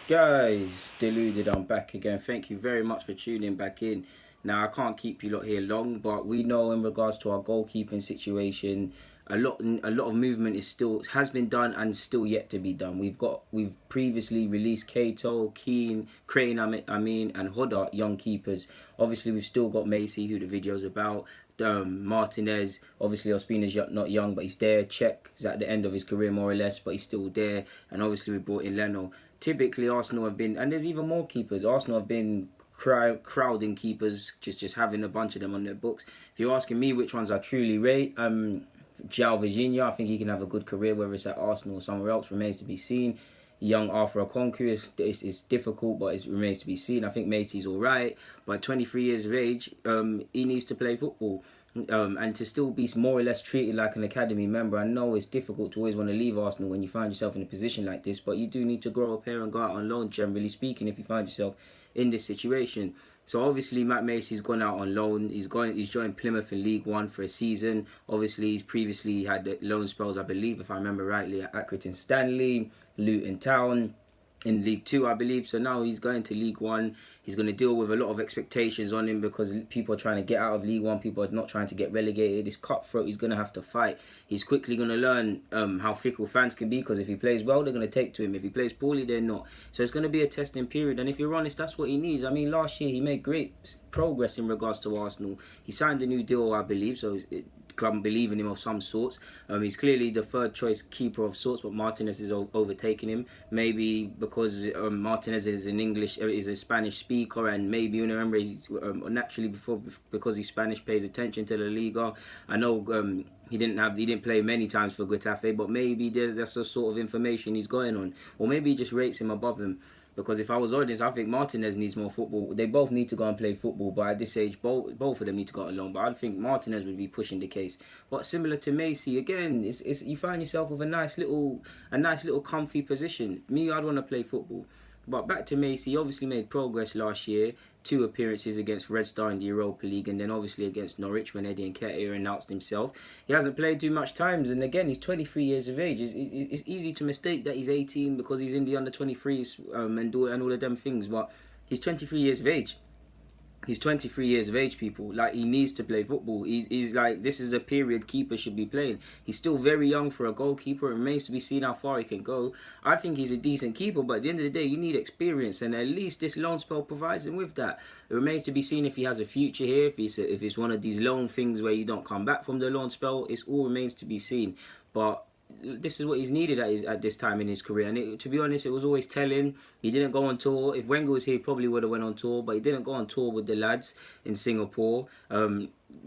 Guys, deluded, I'm back again. Thank you very much for tuning back in. Now, I can't keep you lot here long, but we know in regards to our goalkeeping situation, a lot of movement is still has been done and still yet to be done. We've previously released Cato, Keane, Crane, and Hodder, young keepers. Obviously, we've still got Macey, who the video's about. Martinez, obviously Ospina's not young, but he's there. Czech is at the end of his career more or less, but he's still there. And obviously we brought in Leno. Typically Arsenal have been, and there's even more keepers. Arsenal have been crowding keepers, just having a bunch of them on their books. If you're asking me which ones I truly rate, João Virginia, I think he can have a good career, whether it's at Arsenal or somewhere else, remains to be seen. Young Arthur Okonkwo is difficult, but it remains to be seen. I think Macey's all right, but 23 years of age, he needs to play football. And to still be more or less treated like an academy member. I know it's difficult to always want to leave Arsenal when you find yourself in a position like this, but you do need to grow up here and go out on loan, generally speaking, if you find yourself in this situation. So obviously Matt Macey's gone out on loan. He's joined Plymouth in League One for a season. Obviously he's previously had loan spells, I believe, if I remember rightly, at Accrington Stanley, Luton Town, in League Two, I believe. So now he's going to League One. He's going to deal with a lot of expectations on him because people are trying to get out of League One. People are not trying to get relegated. It's cutthroat. He's going to have to fight. He's quickly going to learn how fickle fans can be, because if he plays well, they're going to take to him. If he plays poorly, they're not. So it's going to be a testing period. And if you're honest, that's what he needs. I mean, last year he made great progress in regards to Arsenal. He signed a new deal, I believe, so club believe in him of some sorts. He's clearly the third choice keeper of sorts, but Martinez is overtaking him. Maybe because Martinez is is a Spanish speaker, and maybe Unai Emery naturally because he's Spanish pays attention to the Liga. I know he didn't play many times for Getafe, but maybe that's the sort of information he's going on, or maybe he just rates him above him. Because if I was honest, I think Martinez needs more football. They both need to go and play football, but at this age, both of them need to go alone. But I think Martinez would be pushing the case. But similar to Macey, again, it's you find yourself with a nice little comfy position. Me, I'd want to play football. But back to Macey, he obviously made progress last year. 2 appearances against Red Star in the Europa League, and then obviously against Norwich when Eddie Nketiah announced himself. He hasn't played too much times, and again, he's 23 years of age. It's easy to mistake that he's 18 because he's in the under-23s and all of them things, but he's 23 years of age. He's 23 years of age, people. Like, he needs to play football. He's like, this is the period keepers should be playing. He's still very young for a goalkeeper. It remains to be seen how far he can go. I think he's a decent keeper, but at the end of the day, you need experience, and at least this loan spell provides him with that. It remains to be seen if he has a future here, if it's one of these loan things where you don't come back from the loan spell. It all remains to be seen. But this is what he's needed at this time in his career, and to be honest, it was always telling. He didn't go on tour. If Wenger was here, he probably would have went on tour, but he didn't go on tour with the lads in Singapore.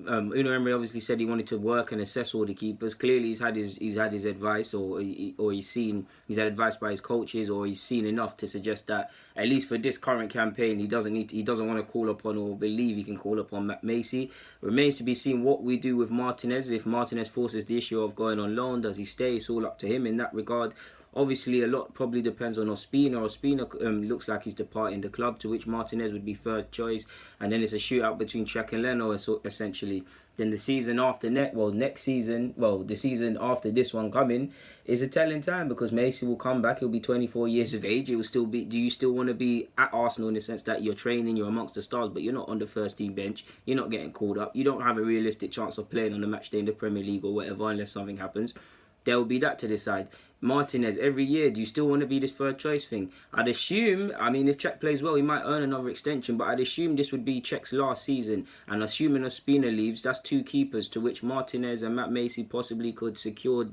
Unai Emery obviously said he wanted to work and assess all the keepers. Clearly, he's had his advice, or he's had advice by his coaches, or he's seen enough to suggest that at least for this current campaign, he doesn't want to call upon or believe he can call upon Matt Macey. Remains to be seen what we do with Martinez. If Martinez forces the issue of going on loan, does he stay? It's all up to him in that regard. Obviously, a lot probably depends on Ospina. Ospina looks like he's departing the club, to which Martinez would be third choice. And then it's a shootout between Czech and Leno, essentially. Then the season after the season after this one coming is a telling time, because Macey will come back. He'll be 24 years of age. It will still be. Do you still want to be at Arsenal in the sense that you're training, you're amongst the stars, but you're not on the first team bench. You're not getting called up. You don't have a realistic chance of playing on the match day in the Premier League or whatever, unless something happens. There will be that to decide. Martinez, every year, do you still want to be this third choice thing? I'd assume, if Czech plays well, he might earn another extension, but I'd assume this would be Czech's last season. And assuming Ospina leaves, that's 2 keepers, to which Martinez and Matt Macey possibly could secure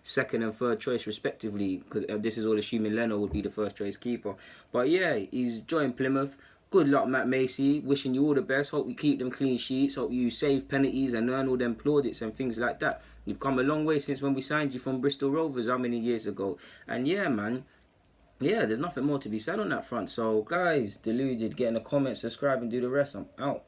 second and third choice respectively, because this is all assuming Leno would be the first choice keeper. But yeah, he's joined Plymouth. Good luck, Matt Macey. Wishing you all the best. Hope you keep them clean sheets. Hope you save penalties and earn all them plaudits and things like that. You've come a long way since when we signed you from Bristol Rovers how many years ago. And yeah, man. Yeah, there's nothing more to be said on that front. So, guys, deluded, get in the comments, subscribe and do the rest. I'm out.